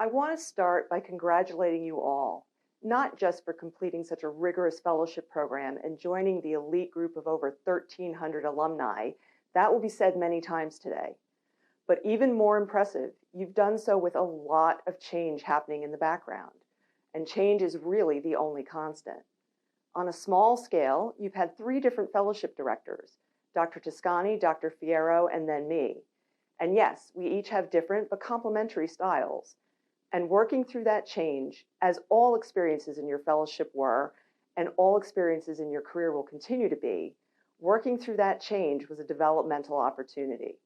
I want to start by congratulating you all, not just for completing such a rigorous fellowship program and joining the elite group of over 1,300 alumni. That will be said many times today. But even more impressive, you've done so with a lot of change happening in the background. And change is really the only constant. On a small scale, you've had 3 different fellowship directors, Dr. Toscani, Dr. Fierro, and then me. And yes, we each have different but complementary styles. And working through that change, as all experiences in your fellowship were, and all experiences in your career will continue to be, working through that change was a developmental opportunity.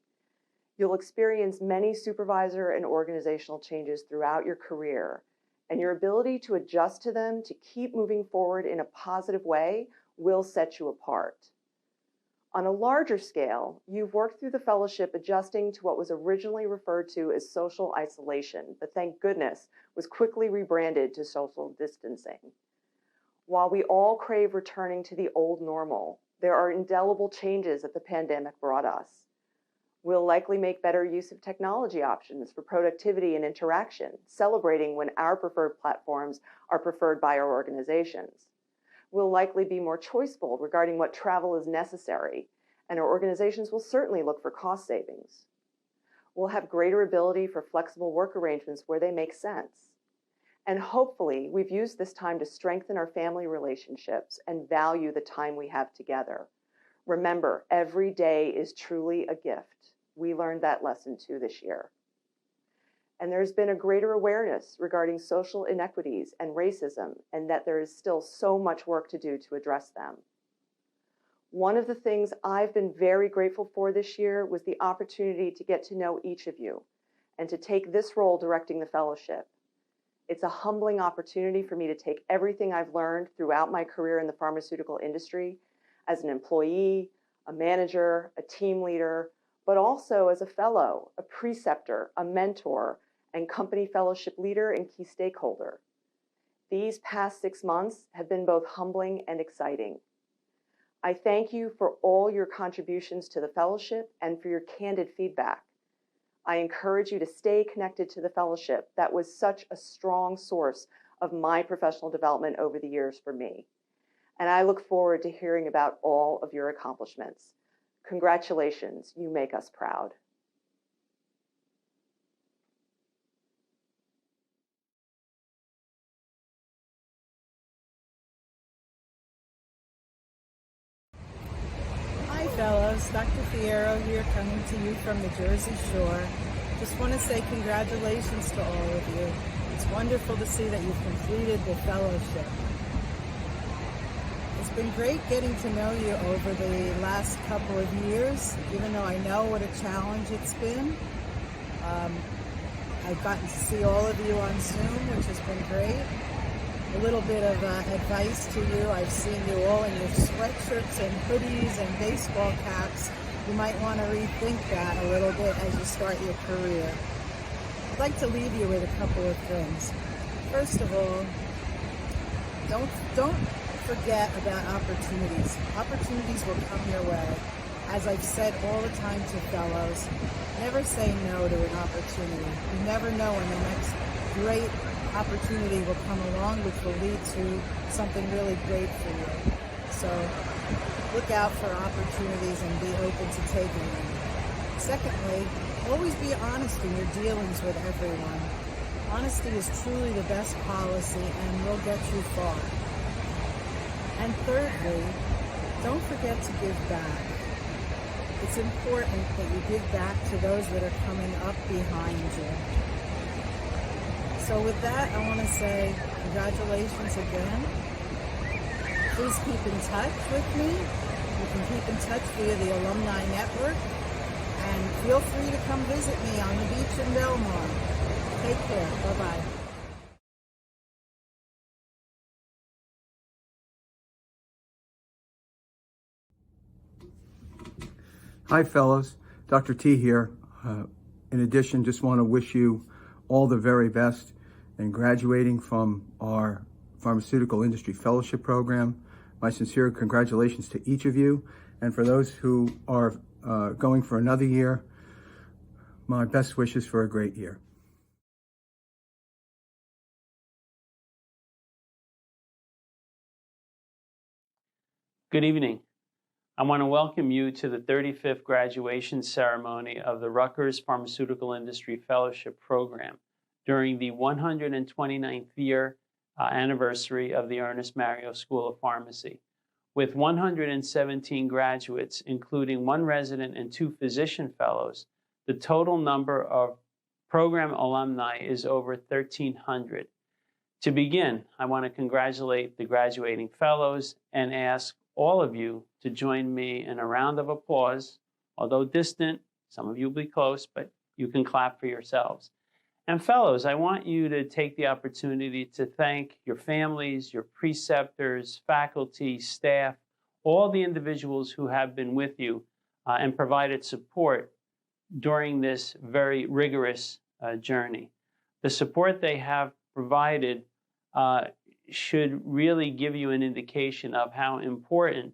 You'll experience many supervisor and organizational changes throughout your career, and your ability to adjust to them to keep moving forward in a positive way will set you apart. On a larger scale, you've worked through the fellowship adjusting to what was originally referred to as social isolation, but thank goodness was quickly rebranded to social distancing. While we all crave returning to the old normal, there are indelible changes that the pandemic brought us. We'll likely make better use of technology options for productivity and interaction, celebrating when our preferred platforms are preferred by our organizations. We'll likely be more choiceful regarding what travel is necessary, and our organizations will certainly look for cost savings. We'll have greater ability for flexible work arrangements where they make sense. And hopefully, we've used this time to strengthen our family relationships and value the time we have together. Remember, every day is truly a gift. We learned that lesson too this year. And there's been a greater awareness regarding social inequities and racism, and that there is still so much work to do to address them. One of the things I've been very grateful for this year was the opportunity to get to know each of you and to take this role directing the fellowship. It's a humbling opportunity for me to take everything I've learned throughout my career in the pharmaceutical industry as an employee, a manager, a team leader, but also as a fellow, a preceptor, a mentor, and company fellowship leader and key stakeholder. These past 6 months have been both humbling and exciting. I thank you for all your contributions to the fellowship and for your candid feedback. I encourage you to stay connected to the fellowship that was such a strong source of my professional development over the years for me. And I look forward to hearing about all of your accomplishments. Congratulations, you make us proud. Hi fellows, Dr. Fierro here coming to you from the Jersey Shore. Just want to say congratulations to all of you. It's wonderful to see that you've completed the fellowship. It's been great getting to know you over the last couple of years, even though I know what a challenge it's been. I've gotten to see all of you on Zoom, which has been great. A little bit of advice to you. I've seen you all in your sweatshirts and hoodies and baseball caps. You might want to rethink that a little bit as you start your career. I'd like to leave you with a couple of things. First of all, don't forget about opportunities. Opportunities will come your way. As I've said all the time to fellows, never say no to an opportunity. You never know when the next great opportunity will come along, which will lead to something really great for you. So look out for opportunities and be open to taking them. Secondly, always be honest in your dealings with everyone. Honesty is truly the best policy and will get you far. And thirdly, don't forget to give back. It's important that you give back to those that are coming up behind you. So with that, I want to say congratulations again. Please keep in touch with me. You can keep in touch via the Alumni Network. And feel free to come visit me on the beach in Belmont. Take care. Bye-bye. Hi, fellows. Dr. T here. In addition, just want to wish you all the very best in graduating from our Pharmaceutical Industry Fellowship Program. My sincere congratulations to each of you. And for those who are going for another year, my best wishes for a great year. Good evening. I want to welcome you to the 35th graduation ceremony of the Rutgers Pharmaceutical Industry Fellowship Program during the 129th year anniversary of the Ernest Marrio School of Pharmacy. With 117 graduates, including 1 resident and 2 physician fellows, the total number of program alumni is over 1,300. To begin, I want to congratulate the graduating fellows and ask all of you to join me in a round of applause. Although distant, some of you will be close, but you can clap for yourselves. And fellows, I want you to take the opportunity to thank your families, your preceptors, faculty, staff, all the individuals who have been with you and provided support during this very rigorous journey. The support they have provided should really give you an indication of how important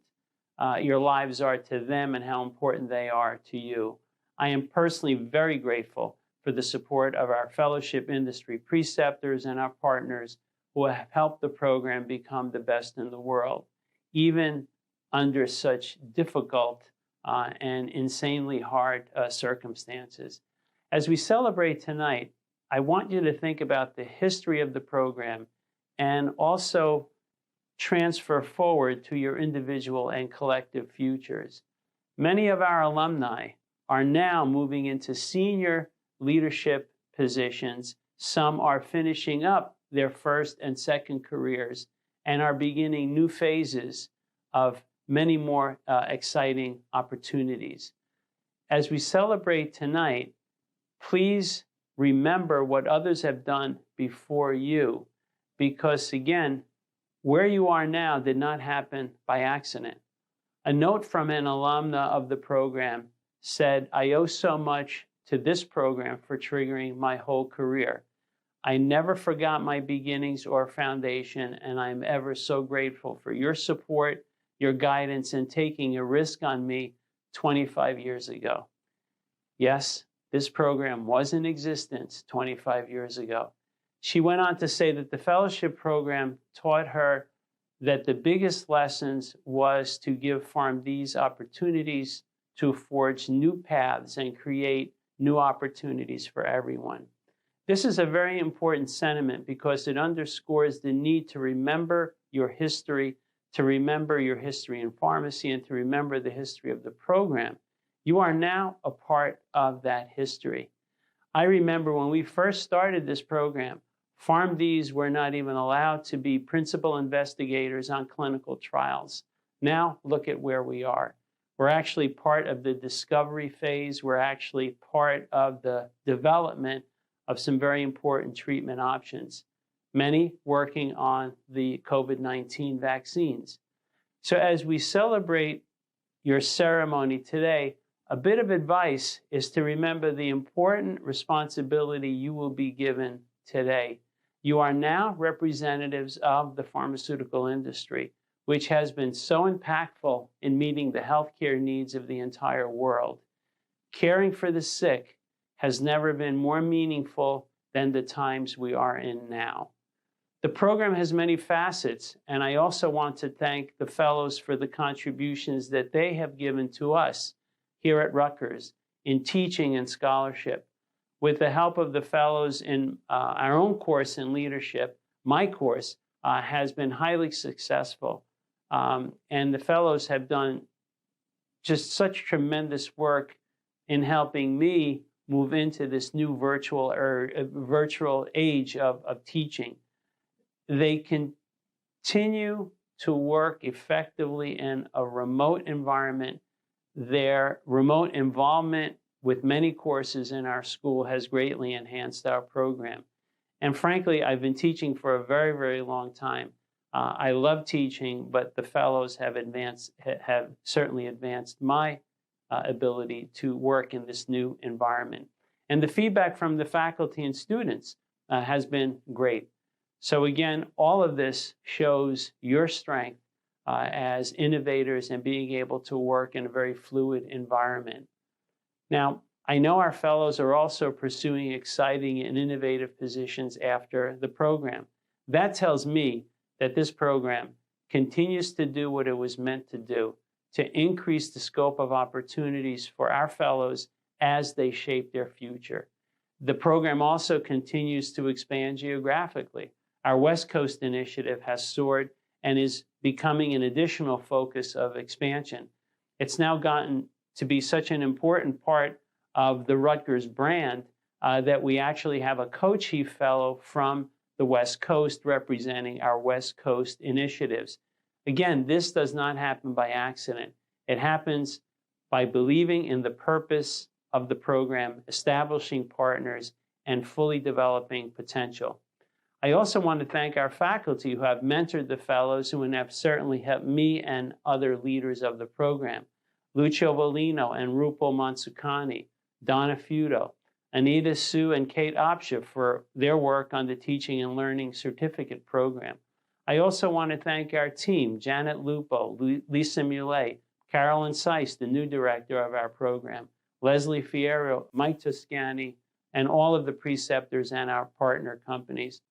your lives are to them and how important they are to you. I am personally very grateful for the support of our fellowship industry preceptors and our partners who have helped the program become the best in the world, even under such difficult and insanely hard circumstances. As we celebrate tonight, I want you to think about the history of the program and also transfer forward to your individual and collective futures. Many of our alumni are now moving into senior leadership positions. Some are finishing up their first and second careers and are beginning new phases of many more exciting opportunities. As we celebrate tonight, please remember what others have done before you, because again, where you are now did not happen by accident. A note from an alumna of the program said, "I owe so much to this program for triggering my whole career. I never forgot my beginnings or foundation, and I'm ever so grateful for your support, your guidance, and taking a risk on me 25 years ago." Yes, this program was in existence 25 years ago. She went on to say that the fellowship program taught her that the biggest lessons was to give PharmDs opportunities to forge new paths and create new opportunities for everyone. This is a very important sentiment because it underscores the need to remember your history, to remember your history in pharmacy, and to remember the history of the program. You are now a part of that history. I remember when we first started this program, PharmDs were not even allowed to be principal investigators on clinical trials. Now, look at where we are. We're actually part of the discovery phase. We're actually part of the development of some very important treatment options, many working on the COVID-19 vaccines. So as we celebrate your ceremony today, a bit of advice is to remember the important responsibility you will be given today. You are now representatives of the pharmaceutical industry, which has been so impactful in meeting the healthcare needs of the entire world. Caring for the sick has never been more meaningful than the times we are in now. The program has many facets, and I also want to thank the fellows for the contributions that they have given to us here at Rutgers in teaching and scholarship. With the help of the fellows in our own course in leadership, my course has been highly successful. And the fellows have done just such tremendous work in helping me move into this new virtual age of teaching. They continue to work effectively in a remote environment. Their remote involvement with many courses in our school has greatly enhanced our program. And frankly, I've been teaching for a very, very long time. I love teaching, but the fellows have certainly advanced my ability to work in this new environment. And the feedback from the faculty and students has been great. So again, all of this shows your strength as innovators and being able to work in a very fluid environment. Now, I know our fellows are also pursuing exciting and innovative positions after the program. That tells me that this program continues to do what it was meant to do, to increase the scope of opportunities for our fellows as they shape their future. The program also continues to expand geographically. Our West Coast initiative has soared and is becoming an additional focus of expansion. It's now gotten to be such an important part of the Rutgers brand that we actually have a co-chief fellow from the West Coast representing our West Coast initiatives. Again, this does not happen by accident. It happens by believing in the purpose of the program, establishing partners, and fully developing potential. I also want to thank our faculty who have mentored the fellows who have certainly helped me and other leaders of the program. Lucio Volino and Rupal Mansukani, Donna Feudo, Anita Sue and Kate Opsha for their work on the Teaching and Learning Certificate Program. I also want to thank our team, Janet Lupo, Lisa Muley, Carolyn Seiss, the new director of our program, Leslie Fierro, Mike Toscani, and all of the preceptors and our partner companies.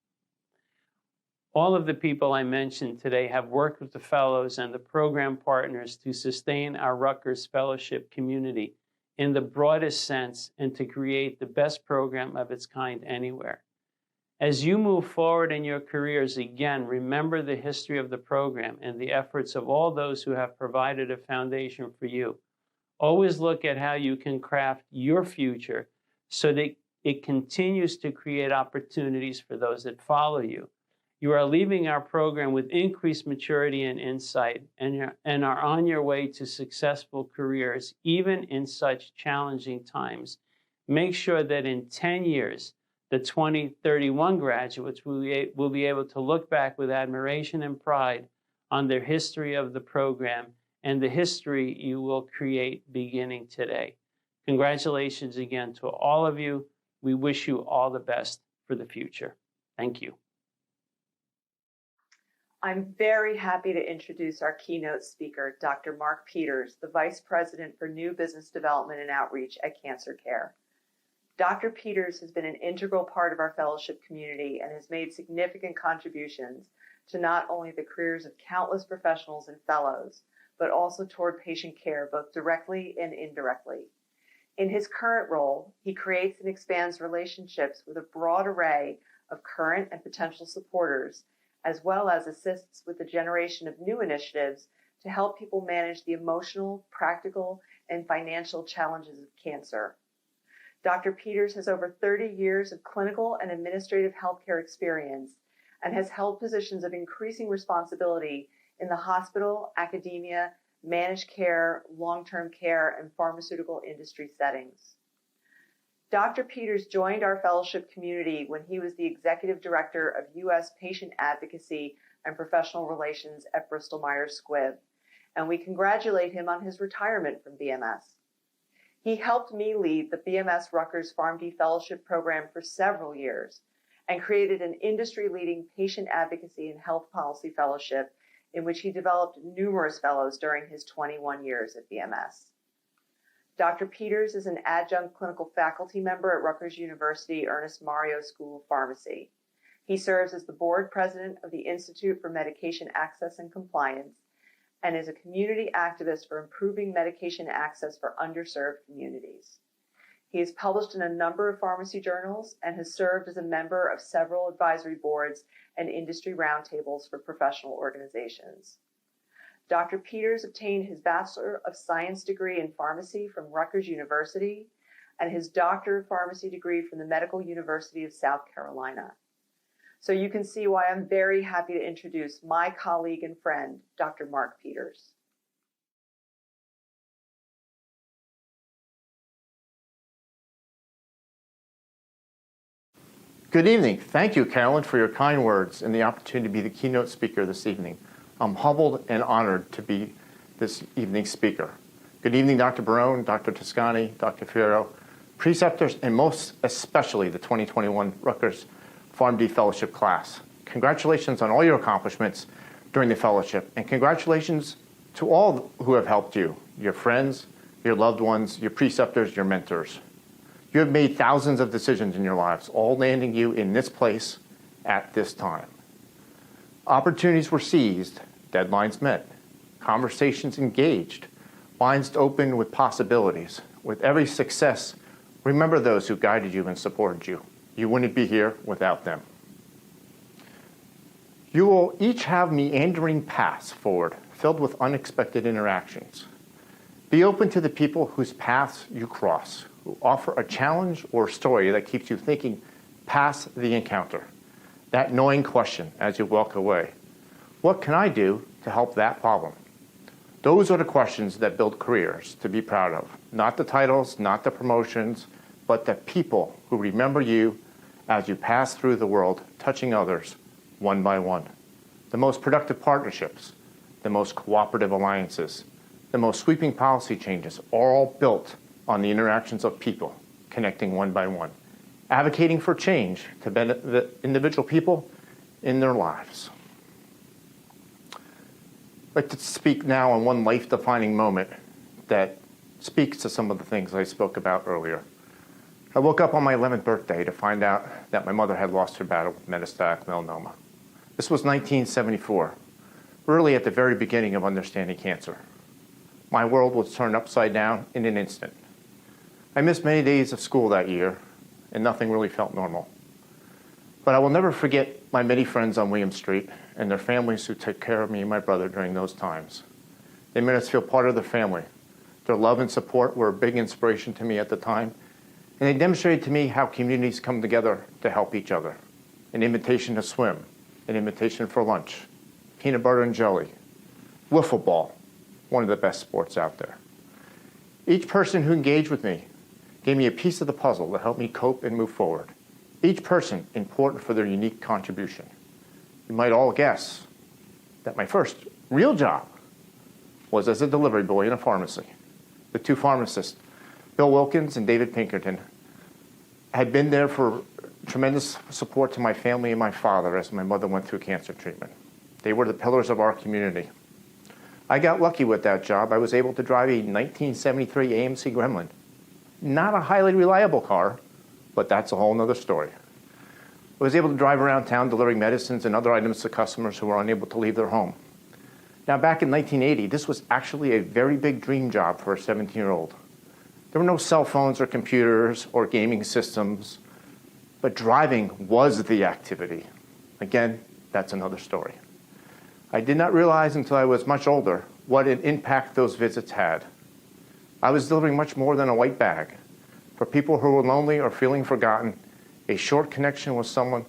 All of the people I mentioned today have worked with the fellows and the program partners to sustain our Rutgers Fellowship community in the broadest sense and to create the best program of its kind anywhere. As you move forward in your careers, again, remember the history of the program and the efforts of all those who have provided a foundation for you. Always look at how you can craft your future so that it continues to create opportunities for those that follow you. You are leaving our program with increased maturity and insight and are on your way to successful careers, even in such challenging times. Make sure that in 10 years, the 2031 graduates will be able to look back with admiration and pride on their history of the program and the history you will create beginning today. Congratulations again to all of you. We wish you all the best for the future. Thank you. I'm very happy to introduce our keynote speaker, Dr. Mark Peters, the Vice President for New Business Development and Outreach at Cancer Care. Dr. Peters has been an integral part of our fellowship community and has made significant contributions to not only the careers of countless professionals and fellows, but also toward patient care, both directly and indirectly. In his current role, he creates and expands relationships with a broad array of current and potential supporters, as well as assists with the generation of new initiatives to help people manage the emotional, practical, and financial challenges of cancer. Dr. Peters has over 30 years of clinical and administrative healthcare experience and has held positions of increasing responsibility in the hospital, academia, managed care, long-term care, and pharmaceutical industry settings. Dr. Peters joined our fellowship community when he was the Executive Director of U.S. Patient Advocacy and Professional Relations at Bristol Myers Squibb, and we congratulate him on his retirement from BMS. He helped me lead the BMS Rutgers PharmD Fellowship Program for several years and created an industry-leading Patient Advocacy and Health Policy Fellowship in which he developed numerous fellows during his 21 years at BMS. Dr. Peters is an adjunct clinical faculty member at Rutgers University Ernest Mario School of Pharmacy. He serves as the board president of the Institute for Medication Access and Compliance and is a community activist for improving medication access for underserved communities. He has published in a number of pharmacy journals and has served as a member of several advisory boards and industry roundtables for professional organizations. Dr. Peters obtained his Bachelor of Science degree in pharmacy from Rutgers University and his Doctor of Pharmacy degree from the Medical University of South Carolina. So you can see why I'm very happy to introduce my colleague and friend, Dr. Mark Peters. Good evening. Thank you, Carolyn, for your kind words and the opportunity to be the keynote speaker this evening. I'm humbled and honored to be this evening's speaker. Good evening, Dr. Barone, Dr. Toscani, Dr. Fierro, preceptors, and most especially the 2021 Rutgers PharmD Fellowship class. Congratulations on all your accomplishments during the fellowship, and congratulations to all who have helped you, your friends, your loved ones, your preceptors, your mentors. You have made thousands of decisions in your lives, all landing you in this place at this time. Opportunities were seized, deadlines met, conversations engaged, minds open with possibilities. With every success, remember those who guided you and supported you. You wouldn't be here without them. You will each have meandering paths forward, filled with unexpected interactions. Be open to the people whose paths you cross, who offer a challenge or story that keeps you thinking past the encounter. That knowing question as you walk away. What can I do to help that problem? Those are the questions that build careers to be proud of. Not the titles, not the promotions, but the people who remember you as you pass through the world, touching others one by one. The most productive partnerships, the most cooperative alliances, the most sweeping policy changes are all built on the interactions of people connecting one by one, advocating for change to benefit individual people in their lives. I'd like to speak now on one life-defining moment that speaks to some of the things I spoke about earlier. I woke up on my 11th birthday to find out that my mother had lost her battle with metastatic melanoma. This was 1974, really at the very beginning of understanding cancer. My world was turned upside down in an instant. I missed many days of school that year, and nothing really felt normal. But I will never forget my many friends on William Street and their families who took care of me and my brother during those times. They made us feel part of the family. Their love and support were a big inspiration to me at the time, and they demonstrated to me how communities come together to help each other. An invitation to swim, an invitation for lunch, peanut butter and jelly, wiffle ball, one of the best sports out there. Each person who engaged with me gave me a piece of the puzzle to help me cope and move forward. Each person important for their unique contribution. You might all guess that my first real job was as a delivery boy in a pharmacy. The two pharmacists, Bill Wilkins and David Pinkerton, had been there for tremendous support to my family and my father as my mother went through cancer treatment. They were the pillars of our community. I got lucky with that job. I was able to drive a 1973 AMC Gremlin. Not a highly reliable car, but that's a whole nother story. I was able to drive around town delivering medicines and other items to customers who were unable to leave their home. Now, back in 1980, this was actually a very big dream job for a 17-year-old. There were no cell phones or computers or gaming systems, but driving was the activity. Again, that's another story. I did not realize until I was much older what an impact those visits had. I was delivering much more than a white bag. For people who were lonely or feeling forgotten, a short connection with someone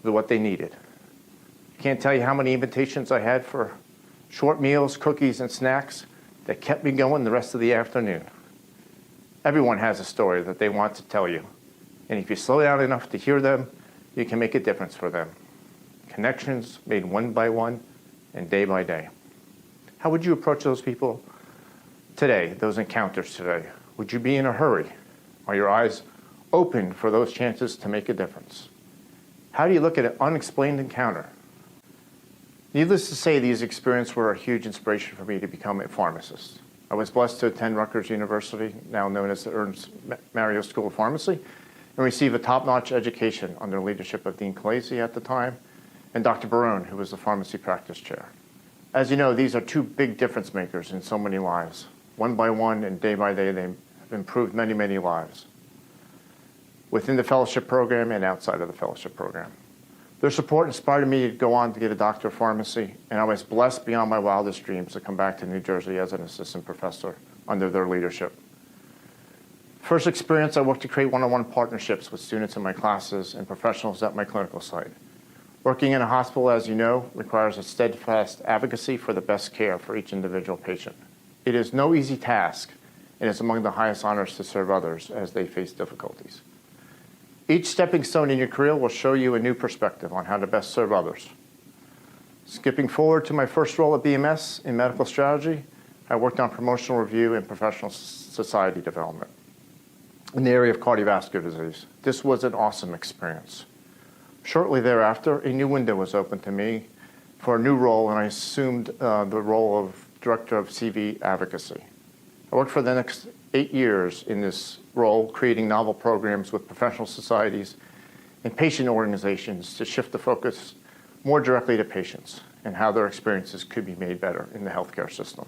with what they needed. I can't tell you how many invitations I had for short meals, cookies, and snacks that kept me going the rest of the afternoon. Everyone has a story that they want to tell you. And if you slow down enough to hear them, you can make a difference for them. Connections made one by one and day by day. How would you approach those people today, those encounters today? Would you be in a hurry? Are your eyes open for those chances to make a difference? How do you look at an unexplained encounter? Needless to say, these experiences were a huge inspiration for me to become a pharmacist. I was blessed to attend Rutgers University, now known as the Ernst Mario School of Pharmacy, and receive a top-notch education under the leadership of Dean Khaleesi at the time, and Dr. Barone, who was the pharmacy practice chair. As you know, these are two big difference makers in so many lives. One by one and day by day, they've improved many, many lives within the fellowship program and outside of the fellowship program. Their support inspired me to go on to get a doctor of pharmacy, and I was blessed beyond my wildest dreams to come back to New Jersey as an assistant professor under their leadership. First experience, I worked to create one-on-one partnerships with students in my classes and professionals at my clinical site. Working in a hospital, as you know, requires a steadfast advocacy for the best care for each individual patient. It is no easy task, and it's among the highest honors to serve others as they face difficulties. Each stepping stone in your career will show you a new perspective on how to best serve others. Skipping forward to my first role at BMS in medical strategy, I worked on promotional review and professional society development in the area of cardiovascular disease. This was an awesome experience. Shortly thereafter, a new window was open to me for a new role, and I assumed the role of Director of CV Advocacy. I worked for the next 8 years in this role, creating novel programs with professional societies and patient organizations to shift the focus more directly to patients. and how their experiences could be made better in the healthcare system.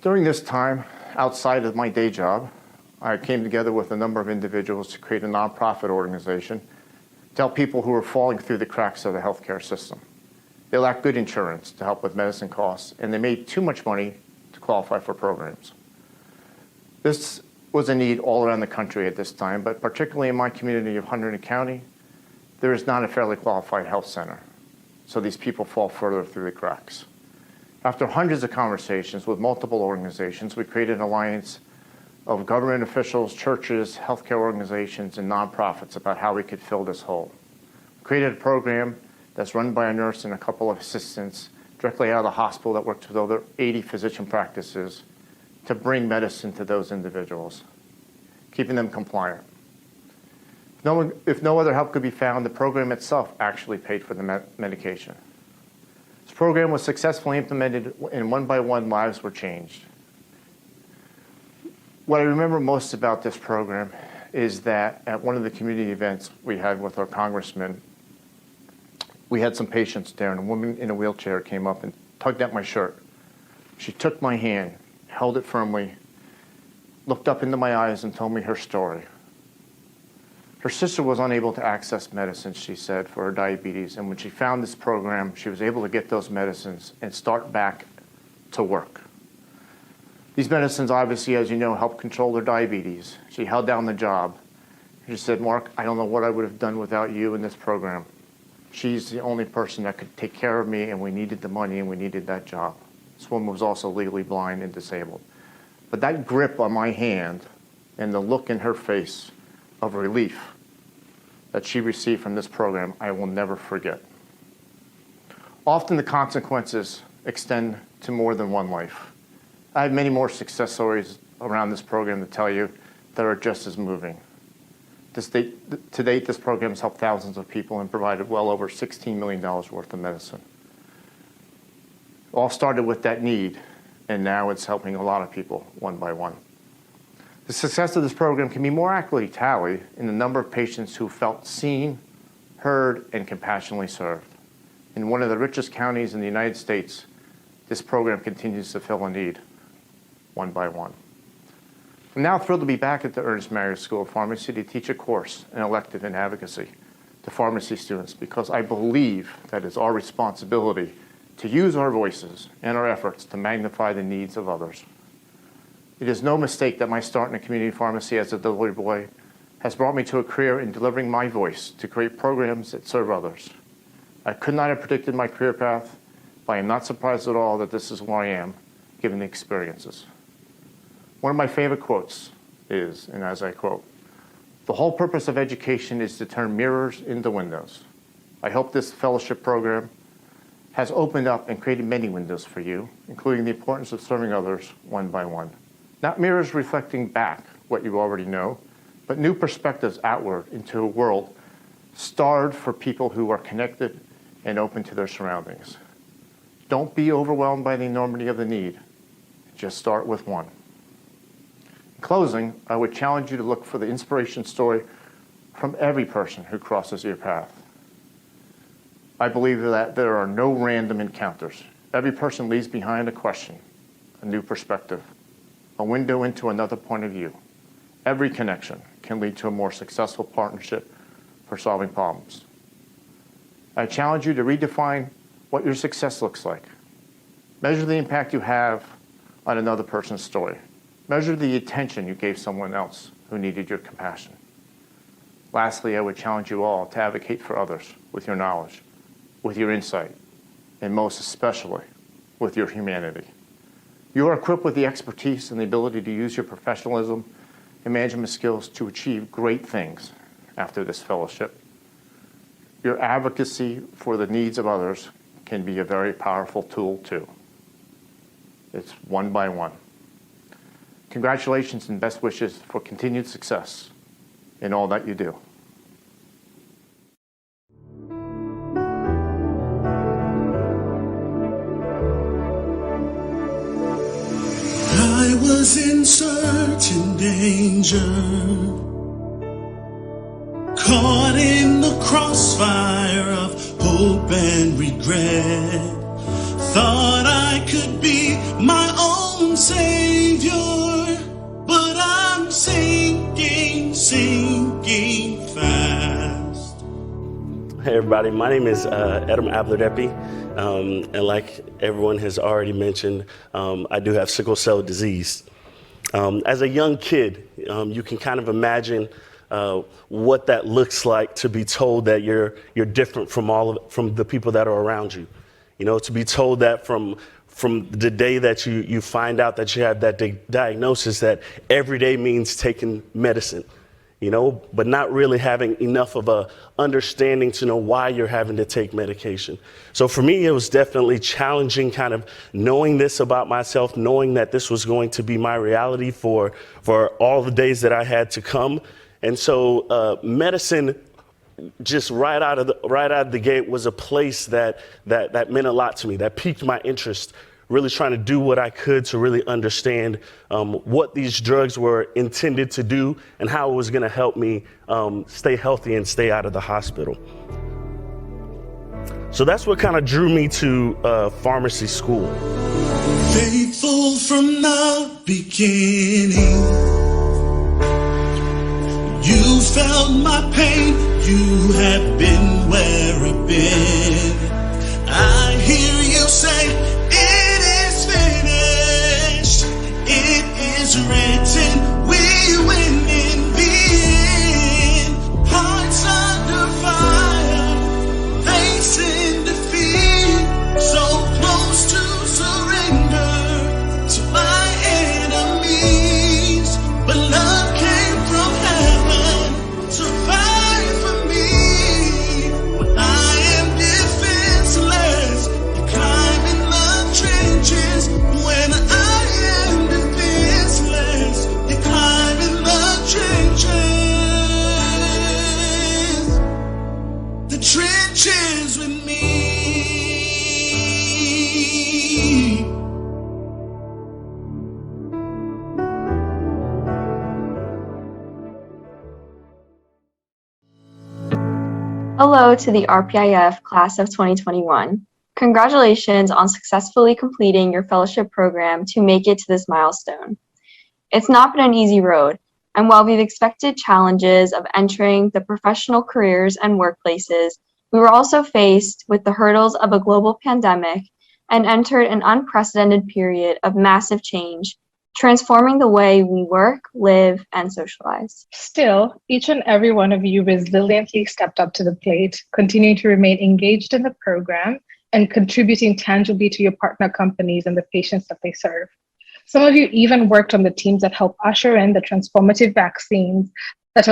During this time, outside of my day job, I came together with a number of individuals to create a nonprofit organization to help people who are falling through the cracks of the healthcare system. They lack good insurance to help with medicine costs, and they made too much money to qualify for programs. This was a need all around the country at this time, but particularly in my community of Hunterdon County, there is not a fairly qualified health center. So these people fall further through the cracks. After hundreds of conversations with multiple organizations, we created an alliance of government officials, churches, healthcare organizations, and nonprofits about how we could fill this hole. We created a program that's run by a nurse and a couple of assistants directly out of the hospital that works with over 80 physician practices to bring medicine to those individuals, keeping them compliant. If no other help could be found, the program itself actually paid for the medication. This program was successfully implemented, and one by one lives were changed. What I remember most about this program is that at one of the community events we had with our congressman, we had some patients there, and a woman in a wheelchair came up and tugged at my shirt. She took my hand, held it firmly, looked up into my eyes, and told me her story. Her sister was unable to access medicine, she said, for her diabetes, and when she found this program, she was able to get those medicines and start back to work. These medicines, obviously, as you know, help control her diabetes. She held down the job. She said, "Mark, I don't know what I would have done without you in this program. She's the only person that could take care of me, and we needed the money, and we needed that job." This woman was also legally blind and disabled. But that grip on my hand and the look in her face of relief that she received from this program, I will never forget. Often the consequences extend to more than one life. I have many more success stories around this program to tell you that are just as moving. To date, this program has helped thousands of people and provided well over $16 million worth of medicine. It all started with that need, and now it's helping a lot of people one by one. The success of this program can be more accurately tallied in the number of patients who felt seen, heard, and compassionately served. In one of the richest counties in the United States, this program continues to fill a need, one by one. I'm now thrilled to be back at the Ernest Marius School of Pharmacy to teach a course, an elective in advocacy, to pharmacy students, because I believe that it's our responsibility to use our voices and our efforts to magnify the needs of others. It is no mistake that my start in a community pharmacy as a delivery boy has brought me to a career in delivering my voice to create programs that serve others. I could not have predicted my career path, but I am not surprised at all that this is where I am, given the experiences. One of my favorite quotes is, and as I quote, "The whole purpose of education is to turn mirrors into windows." I hope this fellowship program has opened up and created many windows for you, including the importance of serving others one by one. Not mirrors reflecting back what you already know, but new perspectives outward into a world starved for people who are connected and open to their surroundings. Don't be overwhelmed by the enormity of the need. Just start with one. In closing, I would challenge you to look for the inspiration story from every person who crosses your path. I believe that there are no random encounters. Every person leaves behind a question, a new perspective, a window into another point of view. Every connection can lead to a more successful partnership for solving problems. I challenge you to redefine what your success looks like. Measure the impact you have on another person's story. Measure the attention you gave someone else who needed your compassion. Lastly, I would challenge you all to advocate for others with your knowledge, with your insight, and most especially with your humanity. You are equipped with the expertise and the ability to use your professionalism and management skills to achieve great things after this fellowship. Your advocacy for the needs of others can be a very powerful tool too. It's one by one. Congratulations and best wishes for continued success in all that you do. I was in certain danger, caught in the crossfire of hope. hope and regret. Thought I could be my own savior, but I'm sinking fast. Hey everybody, my name is Adam Abladepi, and like everyone has already mentioned, I do have sickle cell disease. As a young kid, you can kind of imagine what that looks like to be told that you're different from the people that are around you. You know, to be told that from the day that you find out that you have that diagnosis, that every day means taking medicine, you know, but not really having enough of a understanding to know why you're having to take medication. So for me, it was definitely challenging, kind of knowing this about myself, knowing that this was going to be my reality for all the days that I had to come. And so medicine, just right out of the gate, was a place that meant a lot to me, that piqued my interest, really trying to do what I could to really understand what these drugs were intended to do and how it was going to help me stay healthy and stay out of the hospital. So that's what kind of drew me to pharmacy school. Faithful from the beginning, you felt my pain, you have been where I've been. I hear you say, it is finished, it is written, we win in the end. Hearts under fire, facing defeat, so close to surrender to my enemies, but love came from heaven to fight for me. When I am defenseless, you climb in the trenches. When I am defenseless, you climb in the trenches. The trenches with me. Hello to the RPIF class of 2021. Congratulations on successfully completing your fellowship program to make it to this milestone. It's not been an easy road, and while we've expected challenges of entering the professional careers and workplaces, we were also faced with the hurdles of a global pandemic and entered an unprecedented period of massive change, transforming the way we work, live, and socialize. Still, each and every one of you resiliently stepped up to the plate, continuing to remain engaged in the program and contributing tangibly to your partner companies and the patients that they serve. Some of you even worked on the teams that help usher in the transformative vaccines that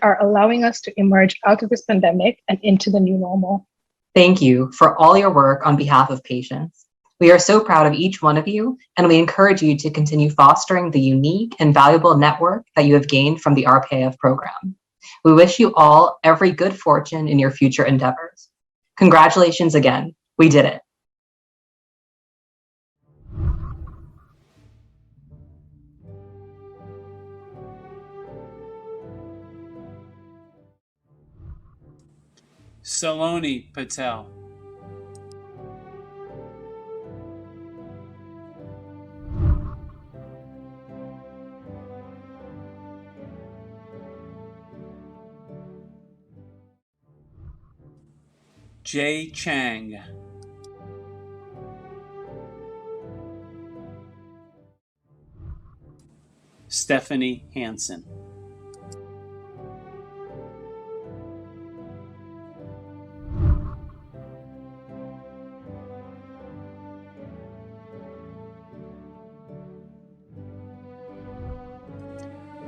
are allowing us to emerge out of this pandemic and into the new normal. Thank you for all your work on behalf of patients. We are so proud of each one of you, and we encourage you to continue fostering the unique and valuable network that you have gained from the RPIF program. We wish you all every good fortune in your future endeavors. Congratulations again. We did it. Saloni Patel. ZHANG. Stephanie Hansen.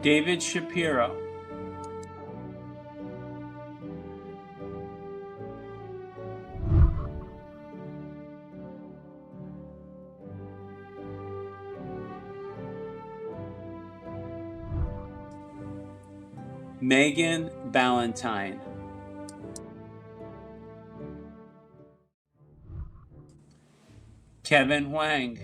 David Shapiro. Megan Ballantyne. Kevin HUANG.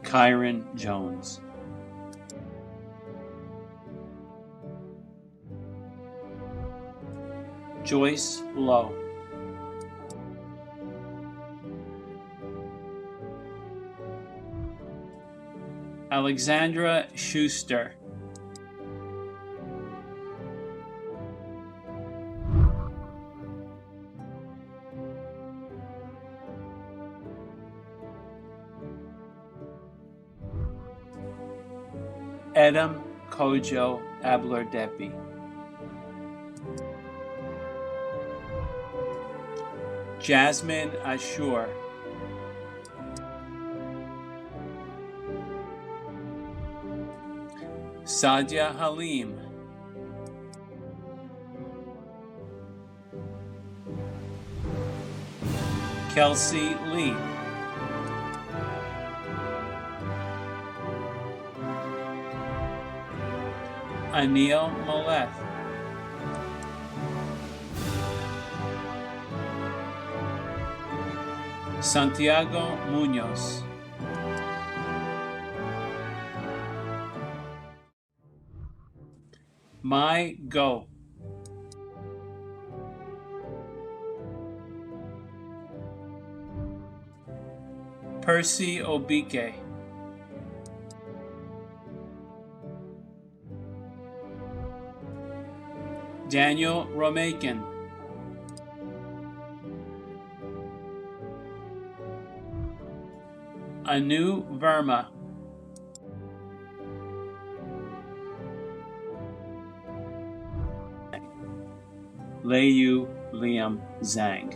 KYRAN Jones. Joyce Lowe. Alexandra Schuster. Edem Kojo Abler-Depi. Jasmine Ashur. Sadia Halim. Kelsey Lee. Anil Moleth. Santiago Munoz. My Go. Percy Obike. Daniel Romakin. Anu Verma. Leiyu Liam Zhang.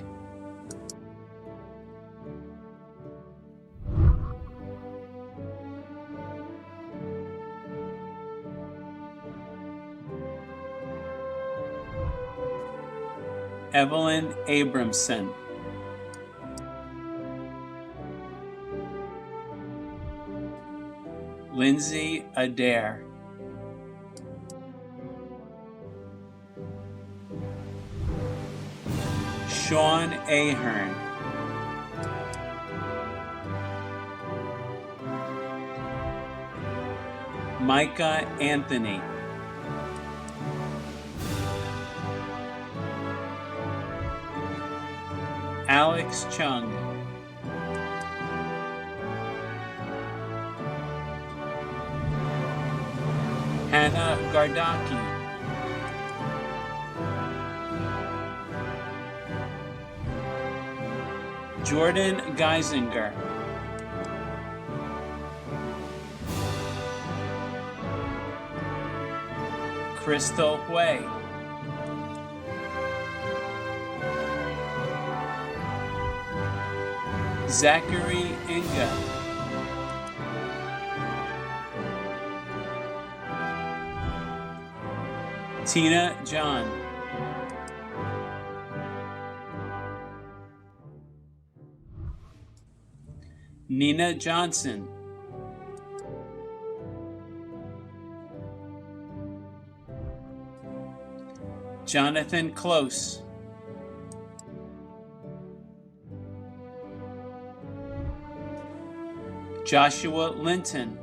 Evelyn Abramson. Lindsay Adair. Sean Ahern. Micah Anthony. Alex Chung. Hannah Gardocki. Jordan Geisinger. Crystal Hui. Zachary Inga. Tina John. Nina Johnson. Jonathan Close. Joshua Linton.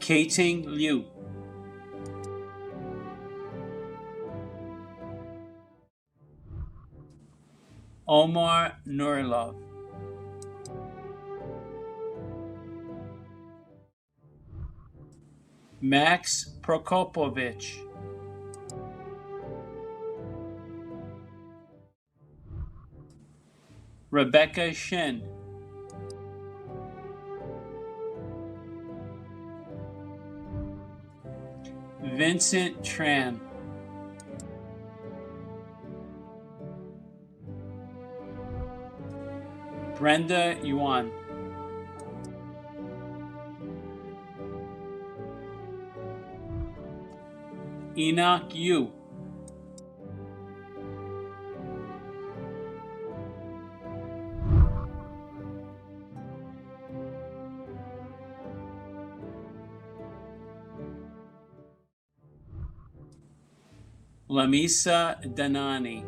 Kating Liu. Omar Nurilov. Max Prokopovich. Rebecca Shin. Vincent Tran. Brenda Yuan. Enoch Yu. Lamisa Danani.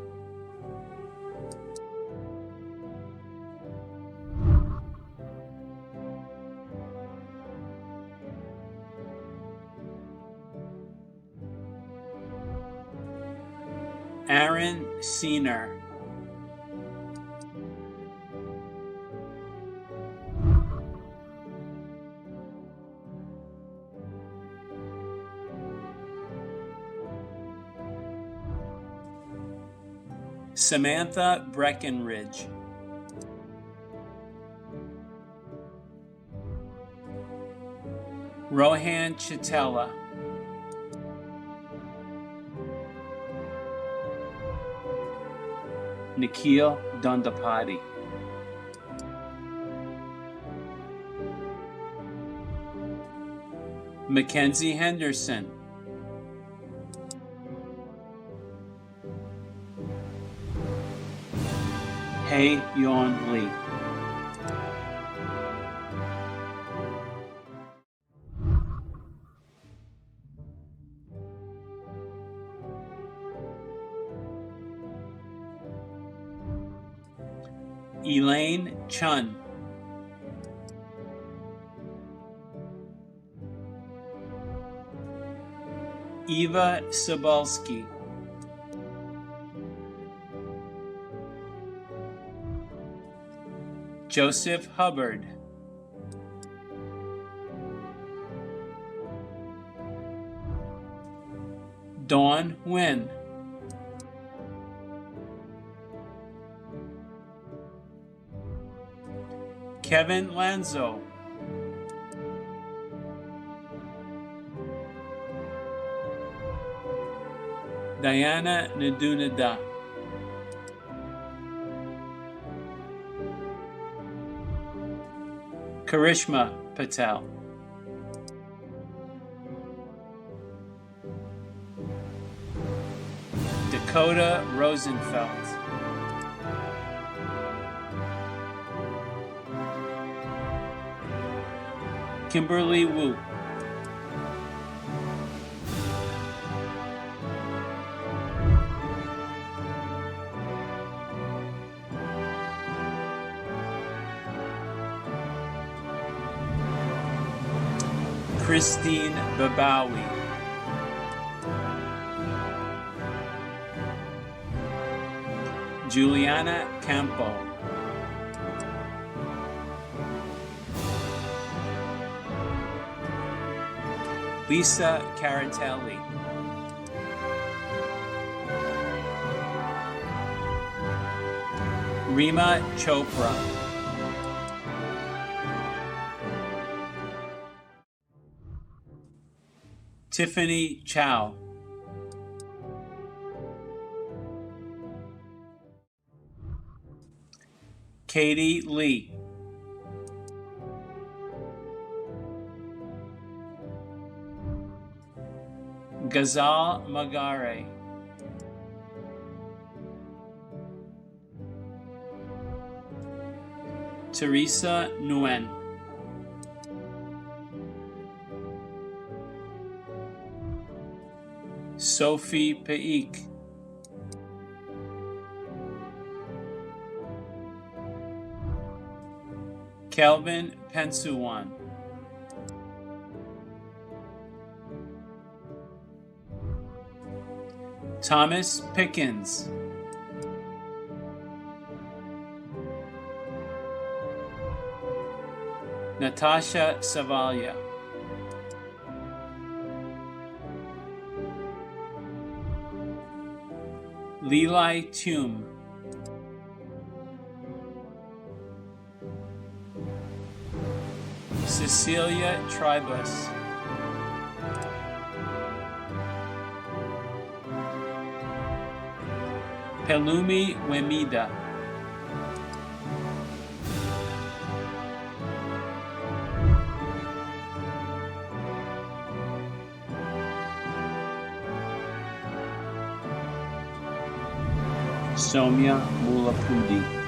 Aaron Seener. Samantha Breckenridge. Rohan Chitella. Nikhil Dondapati. Mackenzie Henderson. Hae Yeon Lee. ELAINE CHUN. Eva Sobolski. Joseph Hubbard. Dawn Nguyen. Kevin Lanzo. Diana Nadunada. Karishma Patel. Dakota Rosenfelt. Kimberly Wu. Christine Babawi. Juliana Campo. Lisa Caratelli. Rima Chopra. Tiffany Chow. Katie Lee. GHAZAL MAGHAREH. Teresa Nguyen. Sophie PAIK. Kelvin Pensuwan. Thomas Pickens. Natasha Savalia. Leli Tum. Cecilia Tribus. Pelumi Wemida. SOWMYA Mullapudi.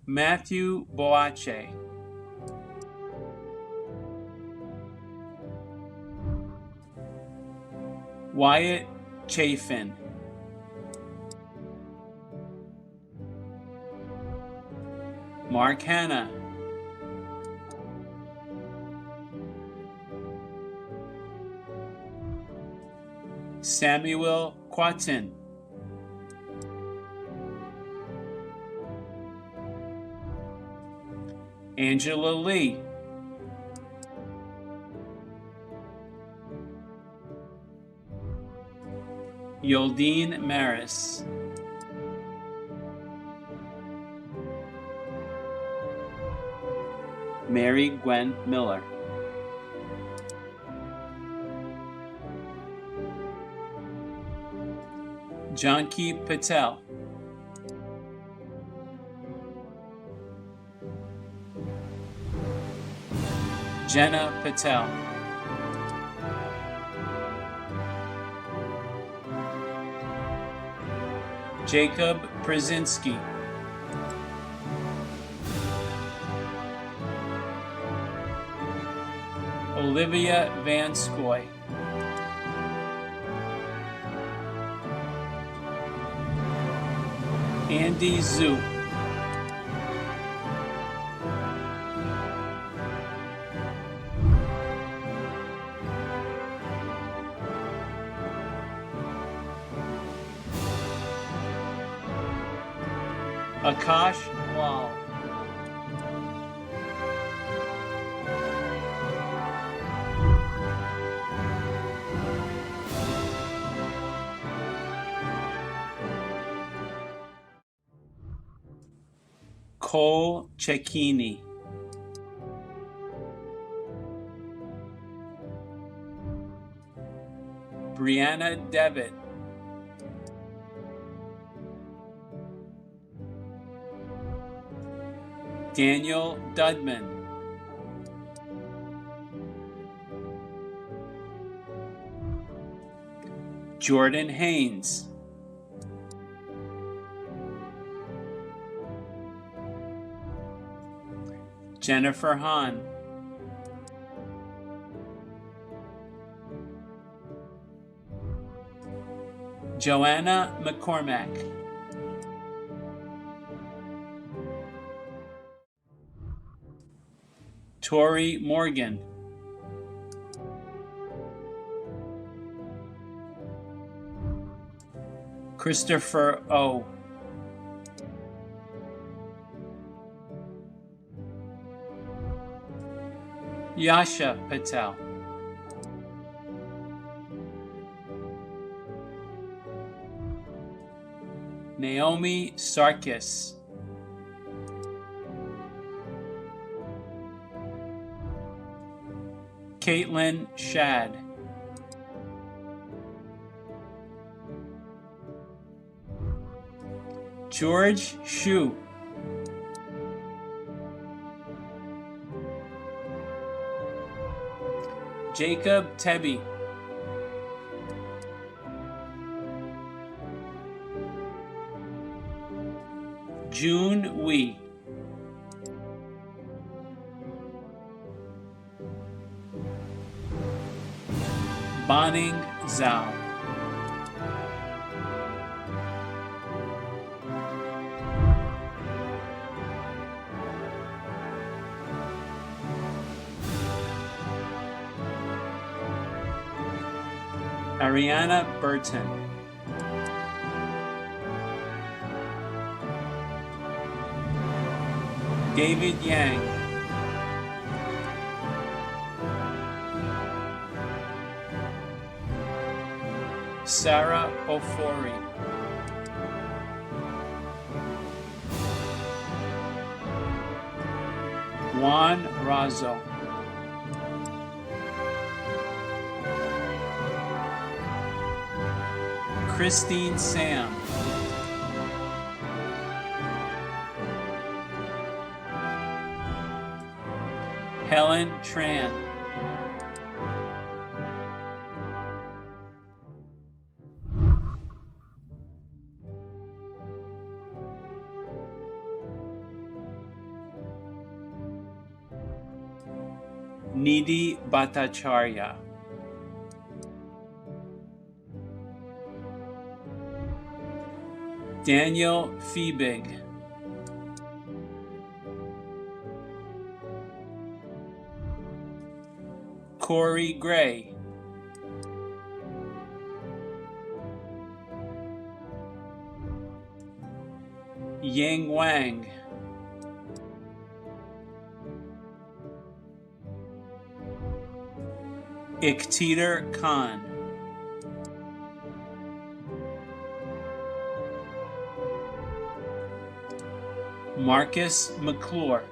Matthew Boakye. Wyatt Chafin. Mark Hanna, Samuel Quatin, Angela Lee, Yoldine Maris, Mary Gwen Miller, Janki Patel, Jena Patel, Jacob Brzezinski, Olivia Vanskoy, Andy Zhu, Akash Lal, Cole Cecchini, Brianna Devitt, Daniel Dudman, Jordan Haynes, Jennifer Hahn, Joanna McCormack, Tori Morgan, Christopher O, Yasha Patel, Naomi Sarkis, Caitlin Shad, George Shu, Jacob Tebby, June Wee, Banning Zhao, Ariana Burton, David Yang, Sarah Ofori, Juan Razo, Christine Sam, Helen Tran, Nidhi Bhattacharya, Daniel Fiebig, Corey Gray, Ying Wang, Ikteter Khan, Marcus McClure,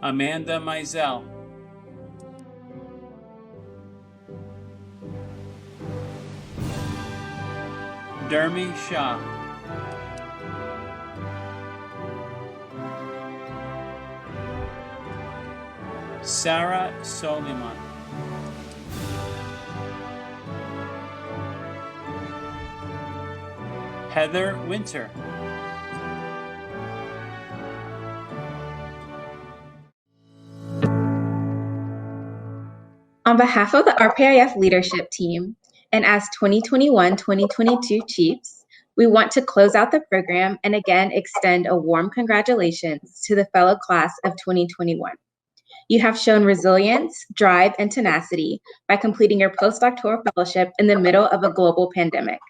Amanda Mizell, Dermy Shah, Sarah Soliman, Heather Winter, On behalf of the RPIF leadership team, and as 2021-2022 Chiefs, we want to close out the program and again extend a warm congratulations to the fellow class of 2021. You have shown resilience, drive, and tenacity by completing your postdoctoral fellowship in the middle of a global pandemic.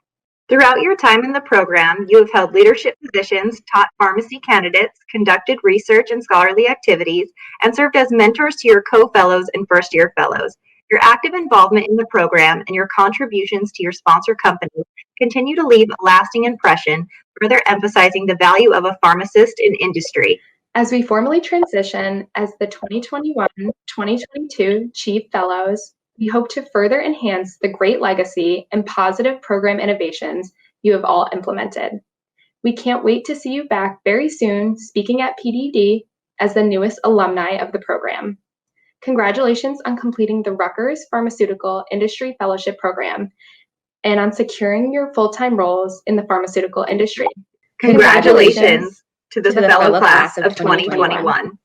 Throughout your time in the program, you have held leadership positions, taught pharmacy candidates, conducted research and scholarly activities, and served as mentors to your co-fellows and first-year fellows. Your active involvement in the program and your contributions to your sponsor companies continue to leave a lasting impression, further emphasizing the value of a pharmacist in industry. As we formally transition as the 2021-2022 Chief Fellows, we hope to further enhance the great legacy and positive program innovations you have all implemented. We can't wait to see you back very soon speaking at PDD as the newest alumni of the program. Congratulations on completing the Rutgers Pharmaceutical Industry Fellowship Program and on securing your full-time roles in the pharmaceutical industry. Congratulations to the fellow class of 2021.